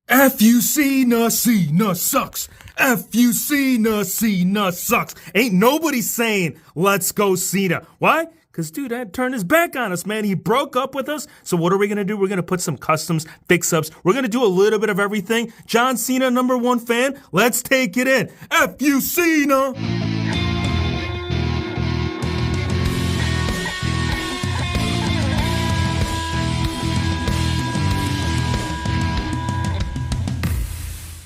F-U-C-N-A, Cena sucks. F-U-C-N-A, Cena sucks. Ain't nobody saying, let's go Cena. Why? Because, dude, that turned his back on us, man. He broke up with us. So what are we going to do? We're going to put some customs, fix-ups. We're going to do a little bit of everything. John Cena, #1 fan. Let's take it in. F-U-Cena.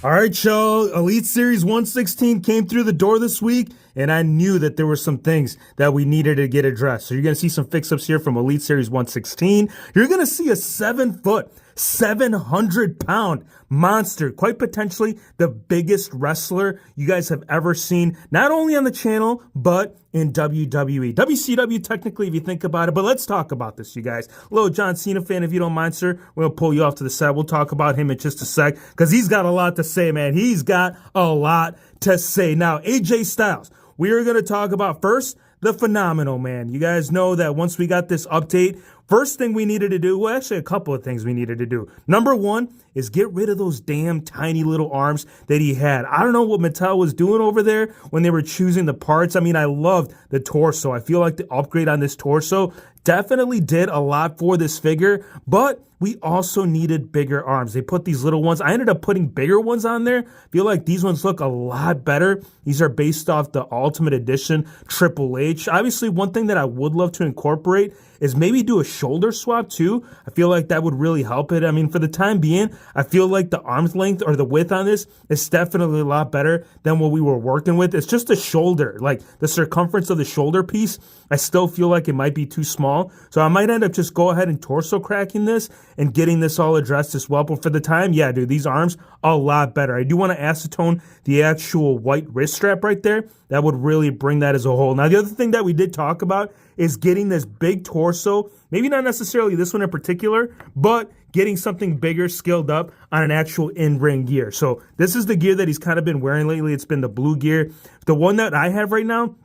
All right, y'all. Elite Series 116 came through the door this week, and I knew that there were some things that we needed to get addressed. So you're going to see some fix-ups here from Elite Series 116. You're going to see a 7-foot, 700-pound monster, quite potentially the biggest wrestler you guys have ever seen, not only on the channel, but in WWE. WCW, technically, if you think about it, but let's talk about this, you guys. Little John Cena fan, if you don't mind, sir. We'll pull you off to the side. We'll talk about him in just a sec, because he's got a lot to say, man. He's got a lot to say. Now, AJ Styles, we are going to talk about first the Phenomenal Man. You guys know that once we got this update, first thing we needed to do, well, actually a couple of things we needed to do. #1 is get rid of those damn tiny little arms that he had. I don't know what Mattel was doing over there when they were choosing the parts. I mean, I loved the torso. I feel like the upgrade on this torso definitely did a lot for this figure, but we also needed bigger arms. They put these little ones. I ended up putting bigger ones on there. Feel like these ones look a lot better. These are based off the Ultimate Edition Triple H. Obviously, one thing that I would love to incorporate is maybe do a shoulder swap too. I feel like that would really help it. I mean, for the time being, I feel like the arm's length or the width on this is definitely a lot better than what we were working with. It's just the shoulder, like the circumference of the shoulder piece. I still feel like it might be too small. So I might end up just go ahead and torso cracking this and getting this all addressed as well. But for the time, yeah, dude, these arms are a lot better. I do want to acetone the actual white wrist strap right there. That would really bring that as a whole. Now, the other thing that we did talk about is getting this big torso, maybe not necessarily this one in particular, but getting something bigger scaled up on an actual in-ring gear. So this is the gear that he's kind of been wearing lately. It's been the blue gear. The one that I have right now,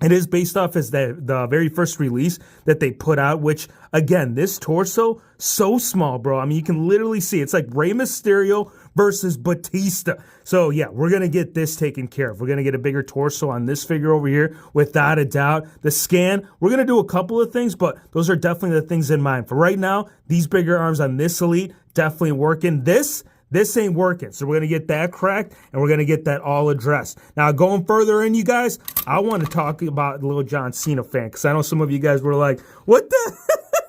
it is based off as the very first release that they put out, which, again, this torso, so small, bro. I mean, you can literally see it's like Rey Mysterio versus Batista. So, yeah, we're going to get this taken care of. We're going to get a bigger torso on this figure over here, without a doubt. The scan, we're going to do a couple of things, but those are definitely the things in mind. For right now, these bigger arms on this Elite, definitely working. This ain't working. So we're going to get that cracked, and we're going to get that all addressed. Now, going further in, you guys, I want to talk about Little John Cena fan, because I know some of you guys were like, what the?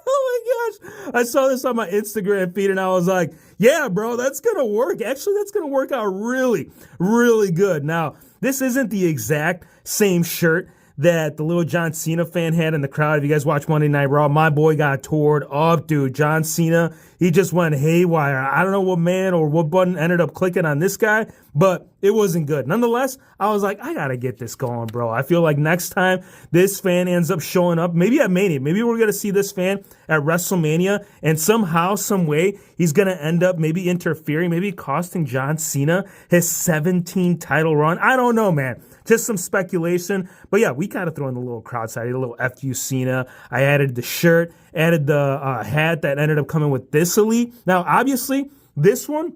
Oh my gosh. I saw this on my Instagram feed, and I was like, yeah, bro, that's going to work. Actually, that's going to work out really, really good. Now, this isn't the exact same shirt that the Little John Cena fan had in the crowd. If you guys watch Monday Night Raw, my boy got tore up, dude. John Cena, he just went haywire. I don't know what man or what button ended up clicking on this guy, but it wasn't good. Nonetheless, I was like, I gotta get this going, bro. I feel like next time this fan ends up showing up, maybe at Mania, maybe we're gonna see this fan at WrestleMania, and somehow, some way, he's gonna end up maybe interfering, maybe costing John Cena his 17 title run. I don't know, man. Just some speculation. But yeah, we kind of throw in the little crowd side, a little FU Cena. I added the shirt, added the hat that ended up coming with this Elite. Now, obviously, this one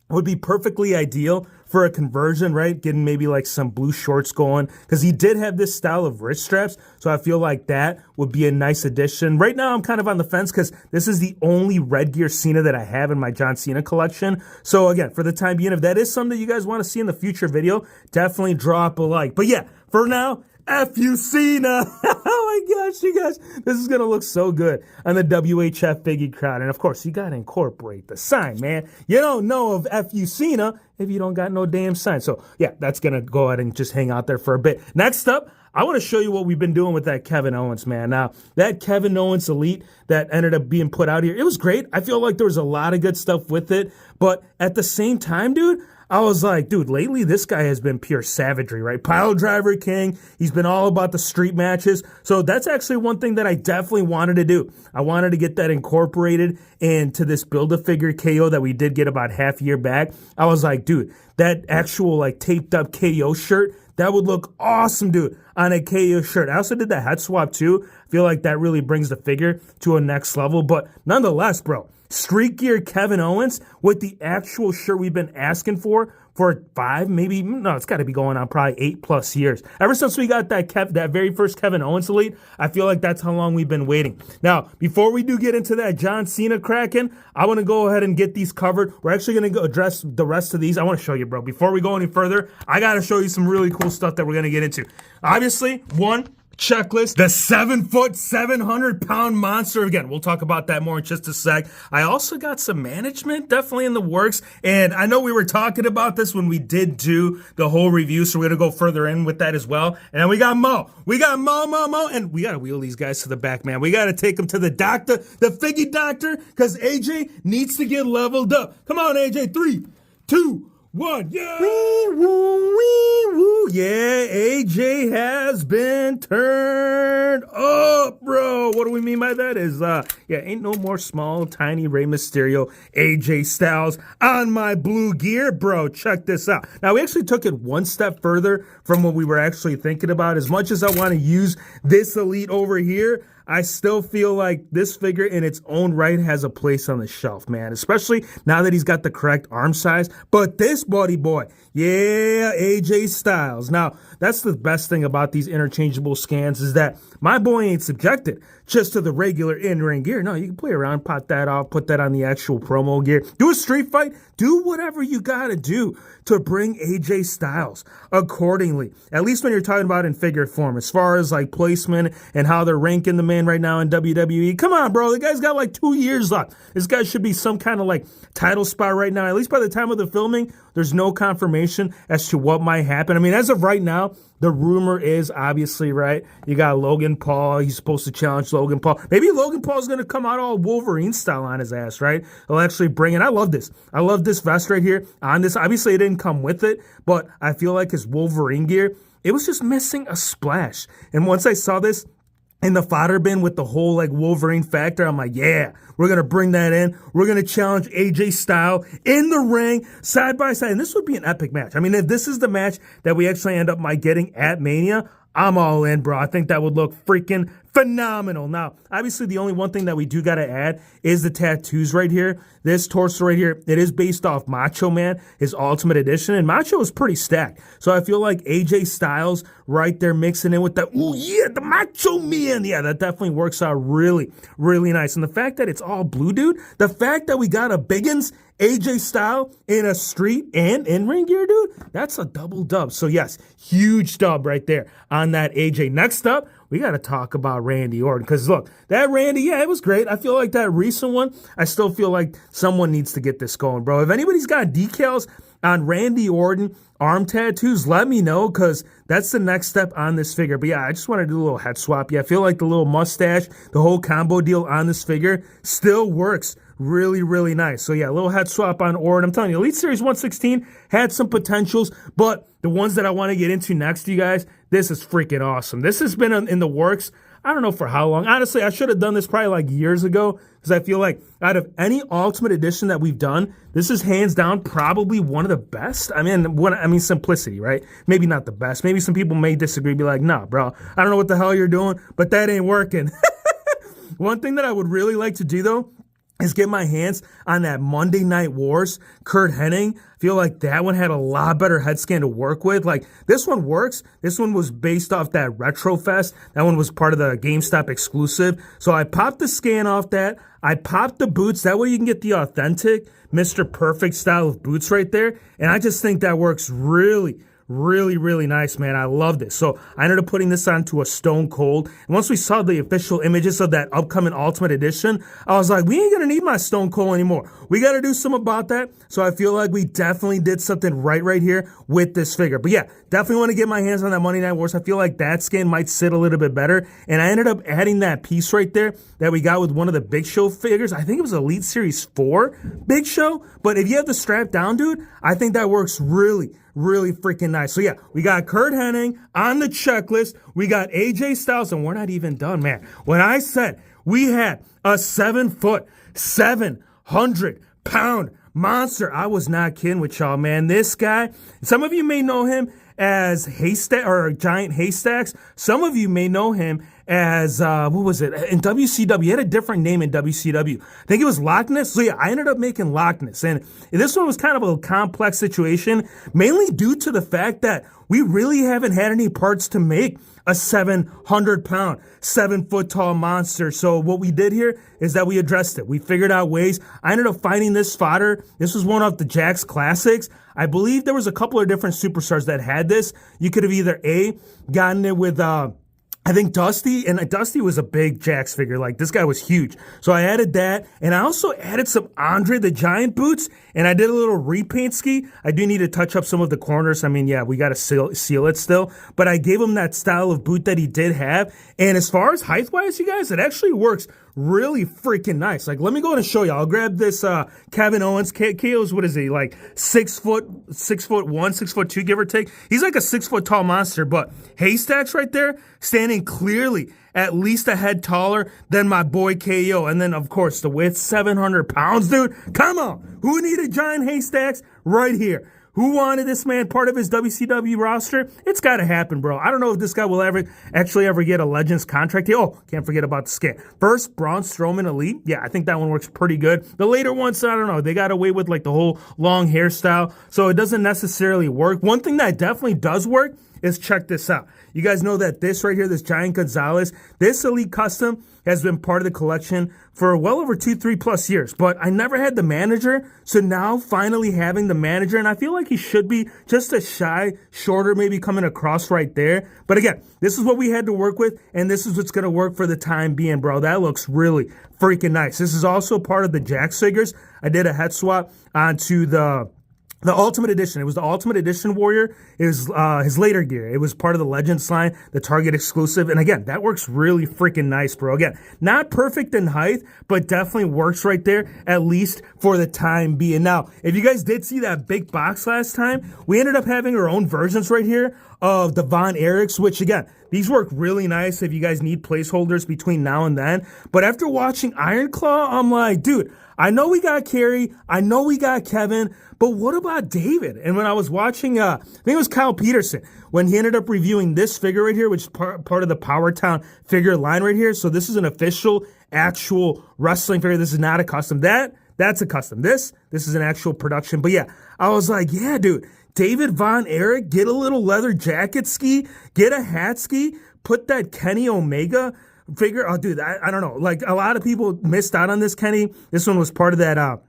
would be perfectly ideal for a conversion, right? Getting maybe like some blue shorts going, because he did have this style of wrist straps. So I feel like that would be a nice addition. Right now, I'm kind of on the fence because this is the only red gear Cena that I have in my John Cena collection. So again, for the time being, if that is something that you guys want to see in the future video, definitely drop a like. But yeah, for now, F-U Cena. Oh my gosh, you guys, this is going to look so good on the WHF Figgy crowd. And of course, you got to incorporate the sign, man. You don't know of F-U Cena if you don't got no damn sign. So yeah, that's going to go ahead and just hang out there for a bit. Next up, I want to show you what we've been doing with that Kevin Owens, man. Now, that Kevin Owens Elite that ended up being put out here, it was great. I feel like there was a lot of good stuff with it. But at the same time, dude, I was like, dude, lately this guy has been pure savagery, right? Pile driver king. He's been all about the street matches. So that's actually one thing that I definitely wanted to do. I wanted to get that incorporated into this Build-A-Figure KO that we did get about half a year back. I was like, dude, that actual like taped up KO shirt, that would look awesome, dude, on a KO shirt. I also did the head swap too. I feel like that really brings the figure to a next level. But nonetheless, bro, Street Gear Kevin Owens with the actual shirt we've been asking for 5, maybe, no, it's got to be going on probably 8+ years. Ever since we got that very first Kevin Owens Elite, I feel like that's how long we've been waiting. Now, before we do get into that John Cena Kraken, I want to go ahead and get these covered. We're actually going to address the rest of these. I want to show you, bro. Before we go any further, I got to show you some really cool stuff that we're going to get into. Obviously, one, checklist, the 7-foot, 700-pound monster. Again, we'll talk about that more in just a sec. I also got some management definitely in the works, and I know we were talking about this when we did do the whole review, so we're going to go further in with that as well. And then we got Mo, and we got to wheel these guys to the back, man. We got to take them to the doctor, the figgy doctor, because AJ needs to get leveled up. Come on, AJ, 3, 2, 1, yeah! Wee woo, wee woo. Yeah, AJ has been turned up, bro. What do we mean by that? Ain't no more small, tiny Rey Mysterio, AJ Styles on my blue gear, bro. Check this out. Now, we actually took it one step further from what we were actually thinking about. As much as I want to use this Elite over here, I still feel like this figure in its own right has a place on the shelf, man, especially now that he's got the correct arm size. But this buddy boy, yeah, AJ Styles. Now, that's the best thing about these interchangeable scans is that my boy ain't subjected just to the regular in-ring gear. No, you can play around, pop that off, put that on the actual promo gear, do a street fight, do whatever you gotta do to bring AJ Styles accordingly. At least when you're talking about in figure form, as far as like placement and how they're ranking the man right now in WWE. Come on, bro. The guy's got like 2 years left. This guy should be some kind of like title spot right now. At least by the time of the filming, there's no confirmation as to what might happen. I mean, as of right now, the rumor is obviously, right, you got Logan Paul. He's supposed to challenge Logan Paul. Maybe Logan Paul's going to come out all Wolverine style on his ass, right? He'll actually bring it. I love this. I love this vest right here on this. Obviously, it didn't come with it, but I feel like his Wolverine gear, it was just missing a splash. And once I saw this in the fodder bin with the whole like Wolverine factor, I'm like, yeah, we're going to bring that in. We're going to challenge AJ Styles in the ring side by side. And this would be an epic match. I mean, if this is the match that we actually end up getting at Mania, I'm all in, bro. I think that would look freaking phenomenal. Now, obviously, the only one thing that we do got to add is the tattoos right here. This torso right here, it is based off Macho Man, his Ultimate Edition, and Macho is pretty stacked. So I feel like AJ Styles right there mixing in with the, ooh, yeah, the Macho Man. Yeah, that definitely works out really, really nice. And the fact that it's all blue, dude, the fact that we got a Biggins AJ Styles in a street and in-ring gear, dude, that's a double dub. So yes, huge dub right there on that AJ. Next up, we got to talk about Randy Orton. Because look, that Randy, yeah, it was great. I feel like that recent one, I still feel like someone needs to get this going, bro. If anybody's got decals on Randy Orton arm tattoos, let me know, because that's the next step on this figure. But yeah, I just want to do a little head swap. Yeah, I feel like the little mustache, the whole combo deal on this figure still works really, really nice. So yeah, a little head swap on Orton. I'm telling you, Elite Series 116 had some potentials, but the ones that I want to get into next, you guys, this is freaking awesome. This has been in the works, I don't know for how long. Honestly, I should have done this probably like years ago, because I feel like out of any Ultimate Edition that we've done, this is hands down probably one of the best. I mean, simplicity, right? Maybe not the best. Maybe some people may disagree, be like, nah, bro, I don't know what the hell you're doing, but that ain't working. One thing that I would really like to do, though, is get my hands on that Monday Night Wars Curt Hennig. I feel like that one had a lot better head scan to work with. Like, this one works. This one was based off that Retro Fest. That one was part of the GameStop exclusive. So I popped the scan off that. I popped the boots. That way you can get the authentic Mr. Perfect style of boots right there. And I just think that works really, really, really nice, man. I love this. So I ended up putting this onto a Stone Cold. And once we saw the official images of that upcoming Ultimate Edition, I was like, we ain't going to need my Stone Cold anymore. We got to do something about that. So I feel like we definitely did something right here with this figure. But yeah, definitely want to get my hands on that Monday Night Wars. I feel like that skin might sit a little bit better. And I ended up adding that piece right there that we got with one of the Big Show figures. I think it was Elite Series 4 Big Show. But if you have the strap down, dude, I think that works really, really freaking nice. So yeah, we got Curt Hennig on the checklist. We got AJ Styles, and we're not even done, man. When I said we had a 7-foot, 700-pound monster, I was not kidding with y'all, man. This guy, some of you may know him as Haystack or Giant Haystacks. Some of you may know him as what was it in WCW? He had a different name in WCW. I think it was Loch Ness. So yeah, I ended up making Loch Ness, and this one was kind of a complex situation, mainly due to the fact that we really haven't had any parts to make a 700-pound, 7-foot tall monster. So what we did here is that we addressed it. We figured out ways. I ended up finding this fodder. This was one of the Jakks Classics. I believe there was a couple of different superstars that had this. You could have either gotten it with I think Dusty, and Dusty was a big Jakks figure. Like, this guy was huge. So I added that, and I also added some Andre the Giant boots, and I did a little repaint ski. I do need to touch up some of the corners. I mean, yeah, we got to seal it still, but I gave him that style of boot that he did have. And as far as height-wise, you guys, it actually works really freaking nice. Like, let me go and show you. I'll grab this Kevin Owens. KO's, what is he, like 6'1", 6'2", give or take. He's like a 6-foot tall monster, but Haystacks right there, standing clearly at least a head taller than my boy KO. And then, of course, the width, 700 pounds, dude. Come on. Who needed giant Haystacks? Right here. Who wanted this man part of his WCW roster? It's got to happen, bro. I don't know if this guy will ever get a Legends contract here. Oh, can't forget about the scan. First, Braun Strowman Elite. Yeah, I think that one works pretty good. The later ones, I don't know. They got away with like the whole long hairstyle, so it doesn't necessarily work. One thing that definitely does work is check this out. You guys know that this right here, this Giant Gonzalez, this Elite Custom has been part of the collection for well over 2-3+ years, but I never had the manager. So now finally having the manager, and I feel like he should be just a shy, shorter, maybe coming across right there. But again, this is what we had to work with, and this is what's going to work for the time being, bro. That looks really freaking nice. This is also part of the Jakks figures. I did a head swap onto the Ultimate Edition. It was the Ultimate Edition Warrior. It was his later gear. It was part of the Legends line, the Target exclusive. And again, that works really freaking nice, bro. Again, not perfect in height, but definitely works right there, at least for the time being. Now, if you guys did see that big box last time, we ended up having our own versions right here of the Von Erichs, which again, these work really nice if you guys need placeholders between now and then. But after watching Iron Claw, I'm like, dude, I know we got Kerry, I know we got Kevin, but what about David? And when I was watching, I think it was Kyle Peterson, when he ended up reviewing this figure right here, which is part of the Power Town figure line right here. So this is an official, actual wrestling figure. This is not a custom. That's a custom. This is an actual production. But yeah, I was like, yeah, dude, David Von Erich, get a little leather jacket ski, get a hat ski, put that Kenny Omega figure. Oh, dude, I don't know. Like, a lot of people missed out on this, Kenny. This one was part of that,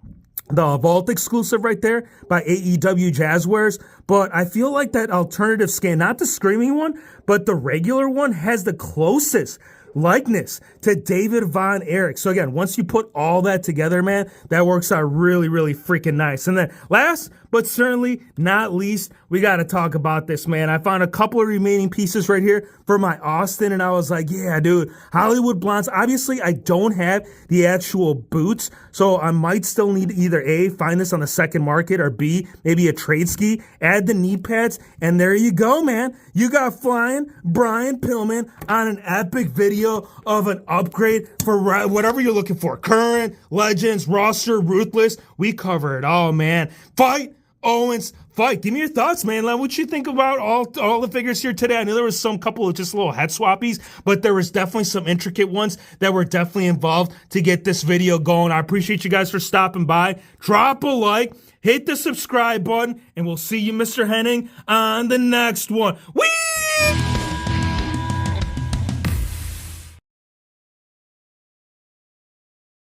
the Vault exclusive right there by AEW Jazzwares. But I feel like that alternative scan, not the Screaming one, but the regular one, has the closest likeness to David Von Erich. So again, once you put all that together, man, that works out really, really freaking nice. And then last but certainly not least, we got to talk about this, man. I found a couple of remaining pieces right here for my Austin, and I was like, yeah, dude, Hollywood Blondes. Obviously, I don't have the actual boots, so I might still need to either A, find this on the second market, or B, maybe a trade ski, add the knee pads, and there you go, man. You got flying Brian Pillman on an epic video of an upgrade for whatever you're looking for. Current, Legends, roster, Ruthless. We cover it all, man. Fight Owens, fight. Give me your thoughts, man. Like, what you think about all the figures here today? I know there was some couple of just little head swappies, but there was definitely some intricate ones that were definitely involved to get this video going. I appreciate you guys for stopping by. Drop a like, hit the subscribe button, and we'll see you, Mr. Henning, on the next one. Whee!